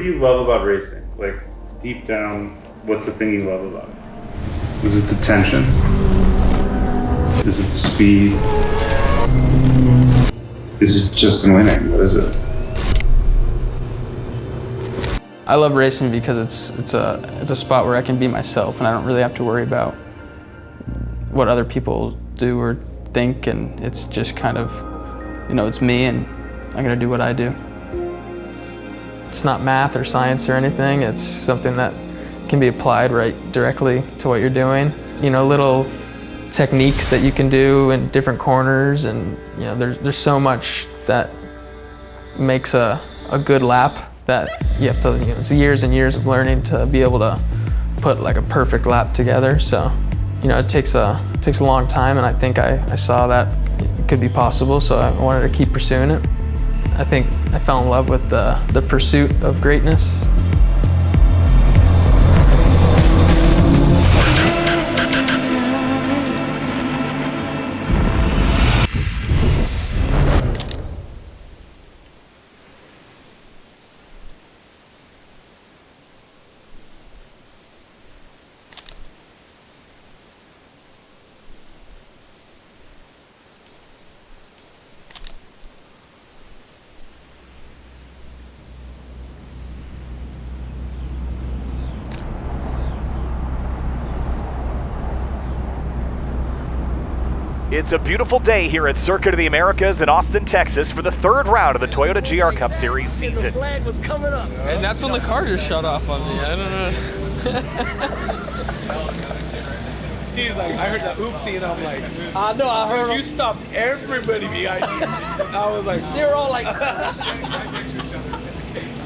do you love about racing? Like, deep down, what's the thing you love about it? Is it the tension? Is it the speed? Is it just winning? What is it? I love racing because it's a spot where I can be myself and I don't really have to worry about what other people do or think, and it's just kind of, you know, it's me and I'm gonna do what I do. It's not math or science or anything, it's something that can be applied right directly to what you're doing. You know, little techniques that you can do in different corners, and you know, there's so much that makes a good lap that you have to, you know, it's years and years of learning to be able to put like a perfect lap together. So, you know, it takes a long time, and I think I saw that it could be possible, so I wanted to keep pursuing it. I think I fell in love with the pursuit of greatness. It's a beautiful day here at Circuit of the Americas in Austin, Texas for the third round of the Toyota GR Cup Series season. The flag was coming up. And that's when the car just shut off on me. I don't know. He's like, I heard the oopsie, and I'm like, I know, I heard you stopped everybody behind you. I was like, they were all like,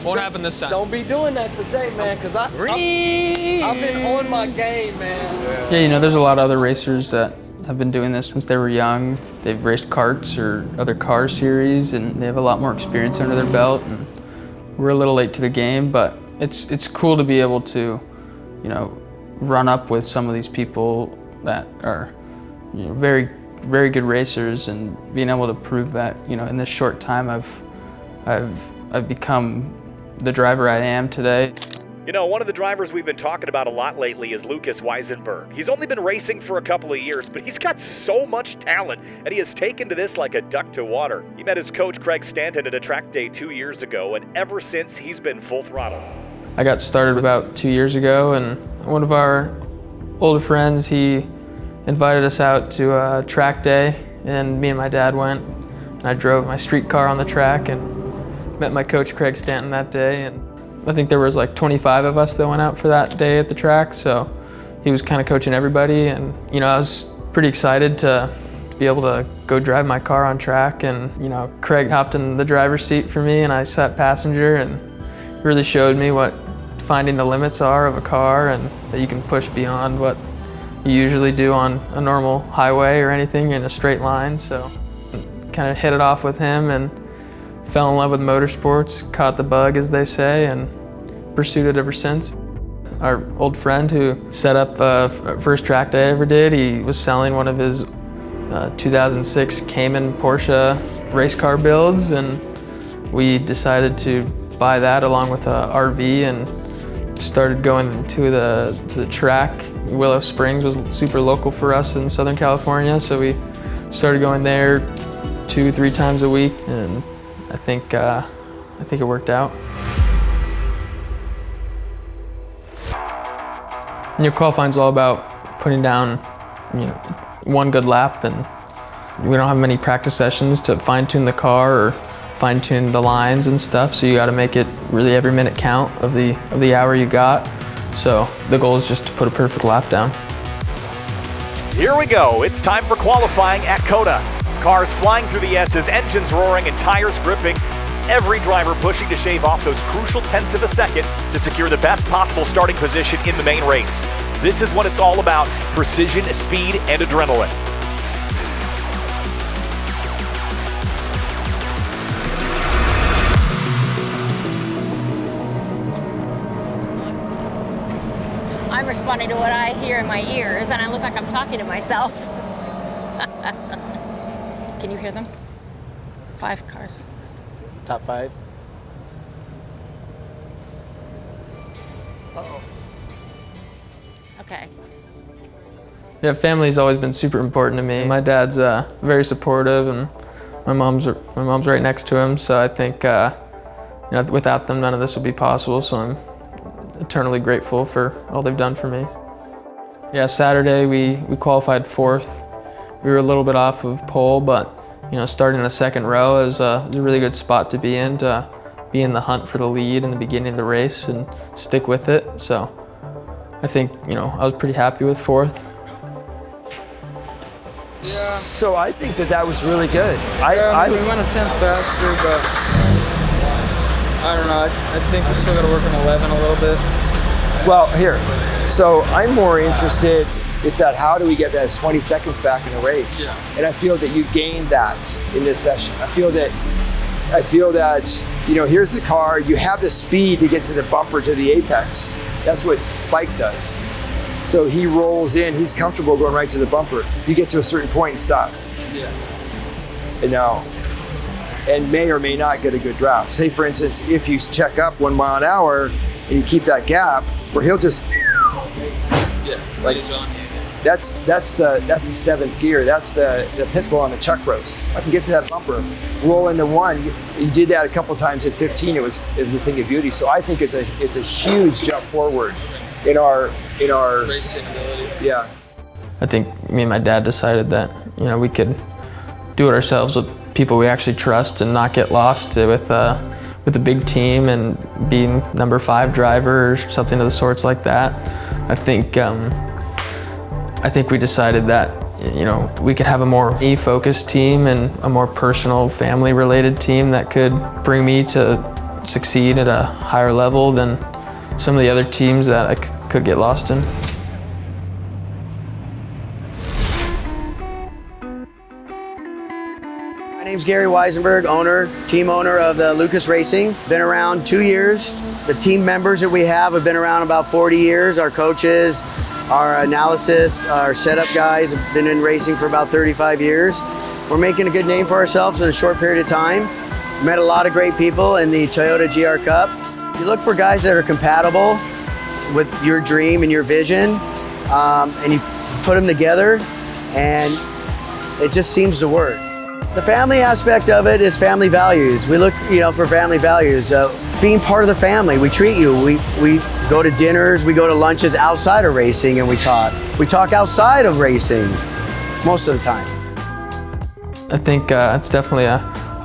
Won't happen this time. don't be doing that today, man, because I've been on my game, man. Yeah, you know, there's a lot of other racers that have been doing this since they were young. They've raced karts or other car series, and they have a lot more experience under their belt. And we're a little late to the game, but it's cool to be able to, you know, run up with some of these people that are, you know, very, very good racers, and being able to prove that, you know, in this short time I've become the driver I am today. You know, one of the drivers we've been talking about a lot lately is Lucas Weisenberg. He's only been racing for a couple of years, but he's got so much talent, and he has taken to this like a duck to water. He met his coach, Craig Stanton, at a track day 2 years ago, and ever since, he's been full throttle. I got started about 2 years ago, and one of our older friends, he invited us out to a track day, and me and my dad went, and I drove my street car on the track and met my coach, Craig Stanton, that day. And I think there was like 25 of us that went out for that day at the track, so he was kind of coaching everybody, and you know, I was pretty excited to be able to go drive my car on track. And you know, Craig hopped in the driver's seat for me, and I sat passenger, and really showed me what finding the limits are of a car, and that you can push beyond what you usually do on a normal highway or anything in a straight line. So kind of hit it off with him and fell in love with motorsports, caught the bug, as they say, and pursued it ever since. Our old friend who set up the first track day I ever did, he was selling one of his 2006 Cayman Porsche race car builds, and we decided to buy that along with a RV and started going to the track. Willow Springs was super local for us in Southern California, so we started going there 2-3 times a week, and I think it worked out. You know, qualifying's all about putting down, you know, one good lap, and we don't have many practice sessions to fine-tune the car or fine-tune the lines and stuff, so you got to make it really every minute count of the hour you got. So the goal is just to put a perfect lap down. Here we go. It's time for qualifying at COTA. Cars flying through the S's, engines roaring, and tires gripping. Every driver pushing to shave off those crucial tenths of a second to secure the best possible starting position in the main race. This is what it's all about: precision, speed, and adrenaline. I'm responding to what I hear in my ears, and I look like I'm talking to myself. Can you hear them? 5 cars. Top 5. Okay. Yeah, family's always been super important to me. My dad's very supportive, and my mom's right next to him. So I think without them, none of this would be possible. So I'm eternally grateful for all they've done for me. Yeah, Saturday we qualified 4th. We were a little bit off of pole, but starting the 2nd row is a really good spot to be in the hunt for the lead in the beginning of the race and stick with it. So I think I was pretty happy with 4th. Yeah. So I think that was really good. We went a 10th faster, but I don't know. I think we still got to work on 11 a little bit. Well, here. So I'm more interested. It's that how do we get those 20 seconds back in the race? Yeah. And I feel that you gained that in this session. I feel that here's the car. You have the speed to get to the bumper to the apex. That's what Spike does. So he rolls in, he's comfortable going right to the bumper. You get to a certain point and stop. Yeah. And may or may not get a good draft. Say for instance, if you check up 1 mile an hour and you keep that gap, where he'll just that's the 7th gear. That's the pit bull on the chuck roast. I can get to that bumper, roll into 1. You did that a couple times at 15. It was a thing of beauty. So I think it's a huge jump forward in our racing ability. Yeah. I think me and my dad decided that we could do it ourselves with people we actually trust and not get lost with a big team and being number 5 driver or something of the sorts like that. I think we decided that we could have a more me-focused team and a more personal, family-related team that could bring me to succeed at a higher level than some of the other teams that I could get lost in. My name's Gary Weisenberg, team owner of the Lucas Racing. Been around 2 years. The team members that we have been around about 40 years. Our coaches, our analysis, our setup guys have been in racing for about 35 years. We're making a good name for ourselves in a short period of time. Met a lot of great people in the Toyota GR Cup. You look for guys that are compatible with your dream and your vision, and you put them together, and it just seems to work. The family aspect of it is family values. We look, for family values. Being part of the family, we treat you. We go to dinners, we go to lunches outside of racing, and we talk. We talk outside of racing most of the time. I think it's definitely a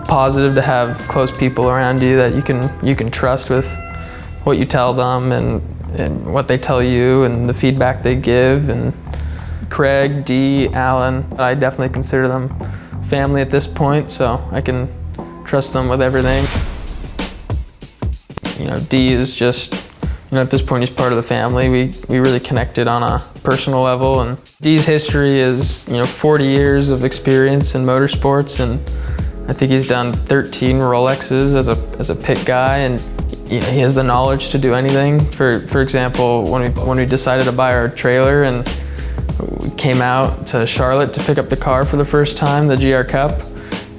positive to have close people around you that you can trust with what you tell them and what they tell you and the feedback they give. And Craig, Dee, Alan, I definitely consider them family at this point, so I can trust them with everything. Dee is just, at this point he's part of the family. We really connected on a personal level, and Dee's history is 40 years of experience in motorsports, and I think he's done 13 Rolexes as a pit guy, and he has the knowledge to do anything. For example, when we decided to buy our trailer and we came out to Charlotte to pick up the car for the first time, the GR Cup,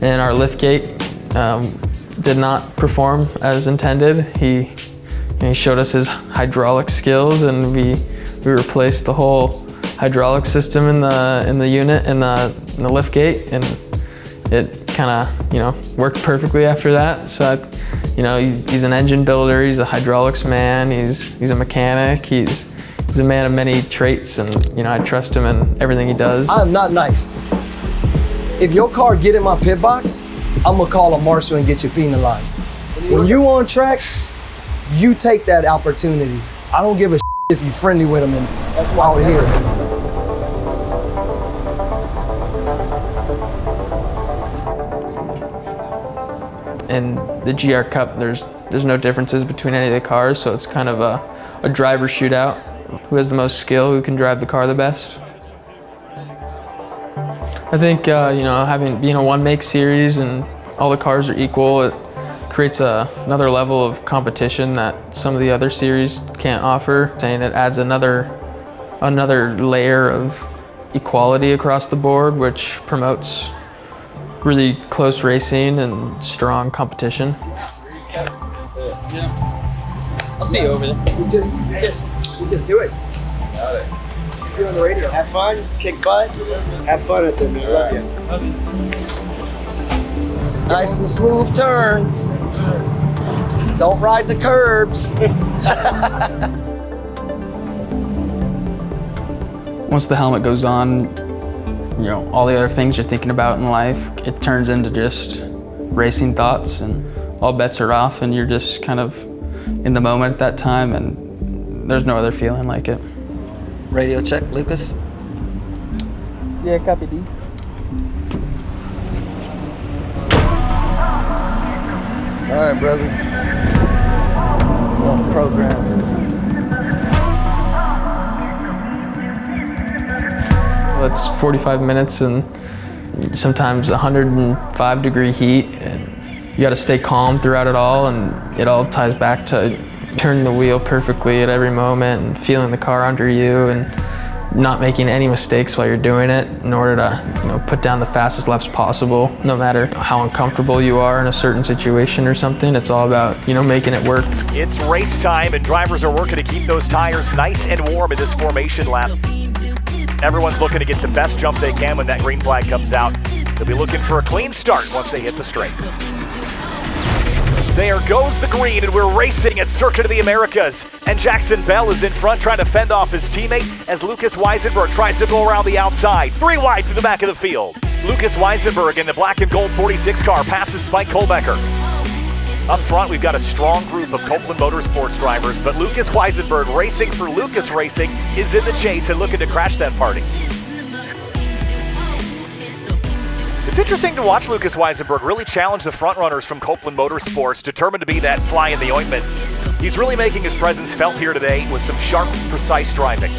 and our liftgate did not perform as intended. He showed us his hydraulic skills, and we replaced the whole hydraulic system in the unit in the liftgate, and it kind of worked perfectly after that. So he's an engine builder, he's a hydraulics man, he's a mechanic, he's a man of many traits, and I trust him in everything he does. I'm not nice. If your car get in my pit box, I'm gonna call a marshal and get you penalized. When you on track, you take that opportunity. I don't give a if you friendly with them and out here. In the GR Cup, there's no differences between any of the cars, so it's kind of a driver shootout. Who has the most skill, who can drive the car the best. I think being a one-make series and all the cars are equal, it creates another level of competition that some of the other series can't offer. And it adds another layer of equality across the board, which promotes really close racing and strong competition. I'll see you over there. We just do it. Got it. See you on the radio. Have fun, kick butt, have fun at them, man. Love you. Nice and smooth turns. Don't ride the curbs. Once the helmet goes on, you know, all the other things you're thinking about in life, it turns into just racing thoughts, and all bets are off, and you're just kind of in the moment at that time, and there's no other feeling like it. Radio check, Lucas. Yeah, copy D. All right, brother. On the program. Well, it's 45 minutes and sometimes 105-degree heat, and you got to stay calm throughout it all, and it all ties back to turning the wheel perfectly at every moment and feeling the car under you and not making any mistakes while you're doing it in order to, you know, put down the fastest laps possible. No matter how uncomfortable you are in a certain situation or something, it's all about, you know, making it work. It's race time, and drivers are working to keep those tires nice and warm in this formation lap. Everyone's looking to get the best jump they can when that green flag comes out. They'll be looking for a clean start once they hit the straight. There goes the green, and we're racing at Circuit of the Americas. And Jackson Bell is in front trying to fend off his teammate as Lucas Weisenberg tries to go around the outside. 3 wide through the back of the field. Lucas Weisenberg in the black and gold 46 car passes Spike Kohlbecker. Up front, we've got a strong group of Copeland Motorsports drivers, but Lucas Weisenberg, racing for Lucas Racing, is in the chase and looking to crash that party. It's interesting to watch Lucas Weisenberg really challenge the front runners from Copeland Motorsports, determined to be that fly in the ointment. He's really making his presence felt here today with some sharp, precise driving.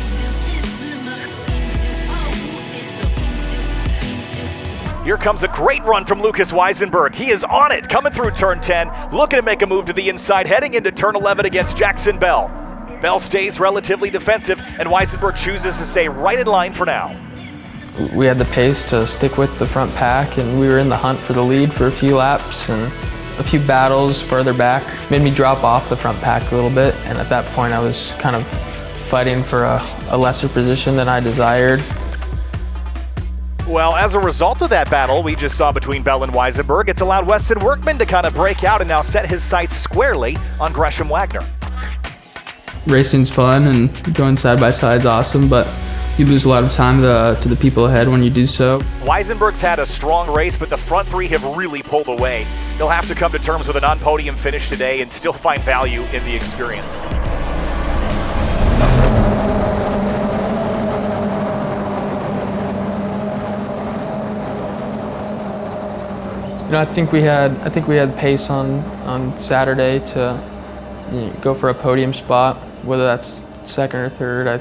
Here comes a great run from Lucas Weisenberg. He is on it, coming through turn 10, looking to make a move to the inside, heading into turn 11 against Jackson Bell. Bell stays relatively defensive, and Weisenberg chooses to stay right in line for now. We had the pace to stick with the front pack, and we were in the hunt for the lead for a few laps, and a few battles further back made me drop off the front pack a little bit, and at that point I was kind of fighting for a lesser position than I desired. Well, as a result of that battle we just saw between Bell and Weisenberg, it's allowed Weston Workman to kind of break out and now set his sights squarely on Gresham Wagner. Racing's fun, and going side by side is awesome, but you lose a lot of time to the people ahead when you do so. Weisenberg's had a strong race, but the front 3 have really pulled away. He'll have to come to terms with a non-podium finish today and still find value in the experience. You know, I think we had pace on Saturday to, you know, go for a podium spot, whether that's second or third. I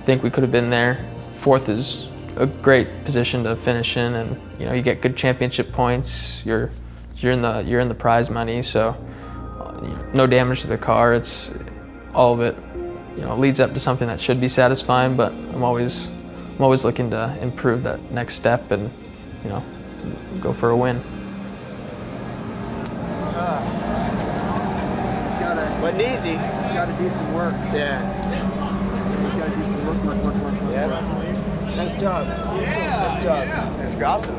think we could have been there. Fourth is a great position to finish in, and you know, you get good championship points. You're in the prize money, so no damage to the car. It's all of it, you know, leads up to something that should be satisfying. But I'm always looking to improve that next step and, you know, go for a win. Wasn't easy. He's got to do some work. Yeah. He's got to do some work. Yeah. Nice job. Nice job. That's awesome.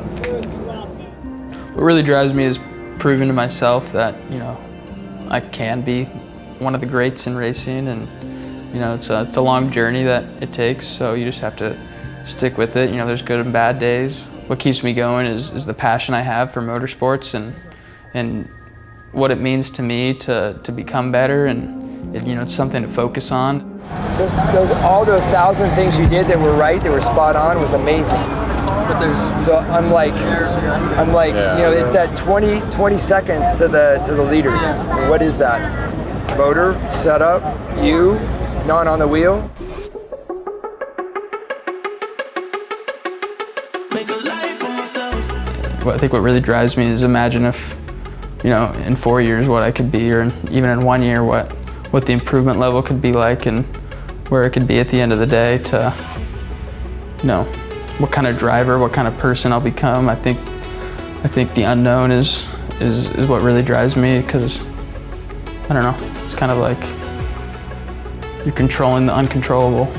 What really drives me is proving to myself that, you know, I can be one of the greats in racing, and you know, it's a long journey that it takes, so you just have to stick with it. You know, there's good and bad days. What keeps me going is the passion I have for motorsports and what it means to me to become better, and you know, it's something to focus on. All those 1,000 things you did that were right, that were spot on, was amazing. But so I'm like, you know, it's that 20 seconds to the leaders. What is that? Motor, setup, you, not on the wheel. I think what really drives me is imagine if, you know, in 4 years what I could be, or even in 1 year what the improvement level could be like, and where it could be at the end of the day, to, you know, what kind of driver, what kind of person I'll become. I think the unknown is what really drives me, because I don't know, it's kind of like you're controlling the uncontrollable.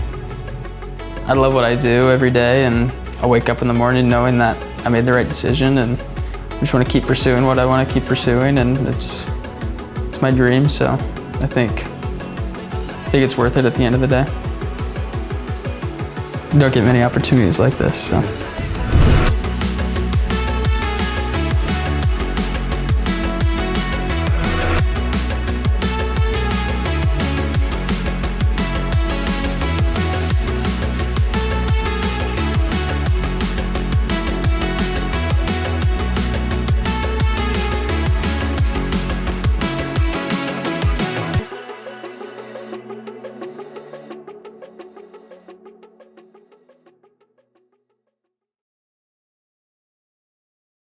I love what I do every day, and I wake up in the morning knowing that I made the right decision, and I just want to keep pursuing what I want to keep pursuing, and it's my dream, so I think it's worth it at the end of the day. You don't get many opportunities like this, so.